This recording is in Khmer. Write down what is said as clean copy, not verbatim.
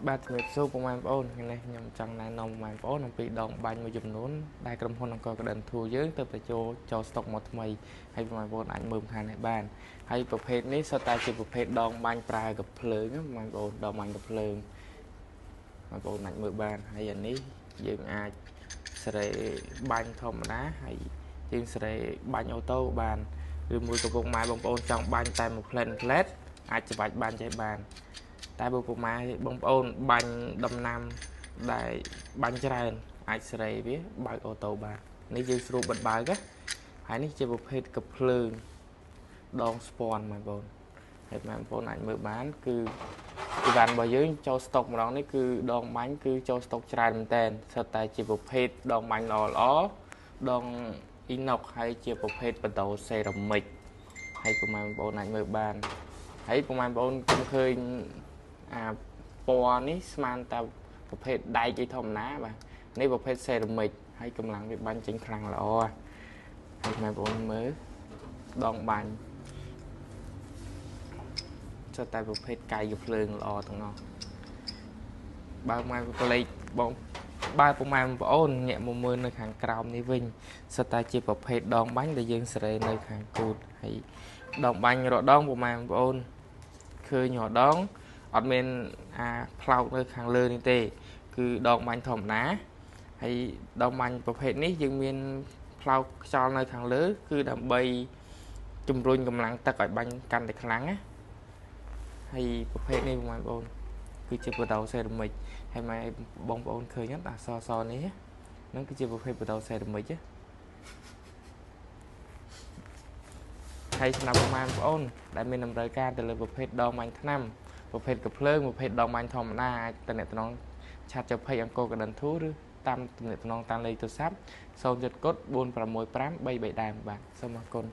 បាទជំរាបសួរពុកម៉ែបងប្អូនថ្ងៃនេះខ្ញុំចង់ណែនាំពុកម៉ែបងប្អូនអំពីដងបាញ់មួយចំនួនដែលក្រុមហ៊ុនអង្គរកដិនធូរយើងទៅចូលស្តុកមកថ្មីហើយពុកម៉ែបងប្អូនអាចមើលខាងនេះបានហើយប្រភេទនេះសុទ្ធតែជាប្រភេទដងបាញ់ប្រើកាភ្លើងពុកម៉ែបងប្អូនដងបាញ់កាភ្លើងបងប្អូនអាចមើលបានហើយអានេះយើងអាចសេរីបាញ់ធម្មតាហើយយើងសេរីបាញ់អូតូបានឬមួយក៏ពុកម៉ែបងប្អូនចង់បាញ់តែមួយផ្លែតអាចច្បាច់បាញ់ចេះបានតែបើពុកម៉ែបងប្អូនបាញ់ដំណាំដែលបាញ់ច្រើនអាចសេរីវាបើកអូតូបាននេះយើងស្រួលបិទបើកហើយនេះជាប្រភេទកាភ្លើងដងស្ពាន់បងប្អូនហើយបងប្អូនអាចមើលបានគឺអីវ៉ាន់របស់យើងចូលស្តុកម្ដងនេះគឺដងបាញ់គឺចូលស្តុកច្រើនមែនតើសុទ្ធតែជាប្រភេទដងបាញ់ល្អដងអ៊ីណុកហើយជាប្រភេទបដូសេរ៉ាមិកហើយពុកម៉ែបងប្អូនអាចមើលបានហើយពុកម៉ែបងប្អូនគុំឃើញអាពណ៌នេះស្មានតែប្រភេទដែកឯធម្មតាបាទនេះប្រភេទសេរ៉ាមិកហើយកម្លាំងវាបាញ់ចេញខ្លាំងល្អហើយបងប្អូនមើលដងបាញ់ចុះតែប្រភេទកាយភ្លើងល្អទាំងនោះបើម៉ែប្លេកបងបើពុកម៉ែបងប្អូនញាក់មកមើលនៅខាងក្រោមនេះវិញសុទ្ធតែជាប្រភេទដងបាញ់ដែលយើងសេរីនៅខាងគូតហើយដងបាញ់រដងពុកម៉ែបងប្អូនឃើញរដងអត់មានអាផ្លោកនៅខាងលើនេះទេគឺដងបាញ់ធម្មតាហើយដងបាញ់ប្រភេទនេះយើងមានផ្លោកខ្យល់នៅខាងលើគឺដើម្បីជំរុញកម្លាំងទឹកឲ្យបាញ់កាន់តែខ្លាំងណាហើយប្រភេទនេះបងប្អូនគឺជាបដូសេរ៉ាមិកហើយម៉ែបងប្អូនឃើញអត់អាសនេះហ្នឹងគឺជាប្រភេទបដូសេរ៉ាមិកហើយសម្រាប់បងប្អូនដែលមានតម្រូវការទៅលើប្រភេទដងបាញ់ថ្នាំប្រភេទកាភ្លើងប្រភេទដងបាញ់ធម្មតាអាចតំណតំណងឆាតចុះភ័យអង្គរកដិនធូរឬតាមតំណតំណងតាមលេខទូរស័ព្ទ 0 465 3 3 បាទសូមអរគុណ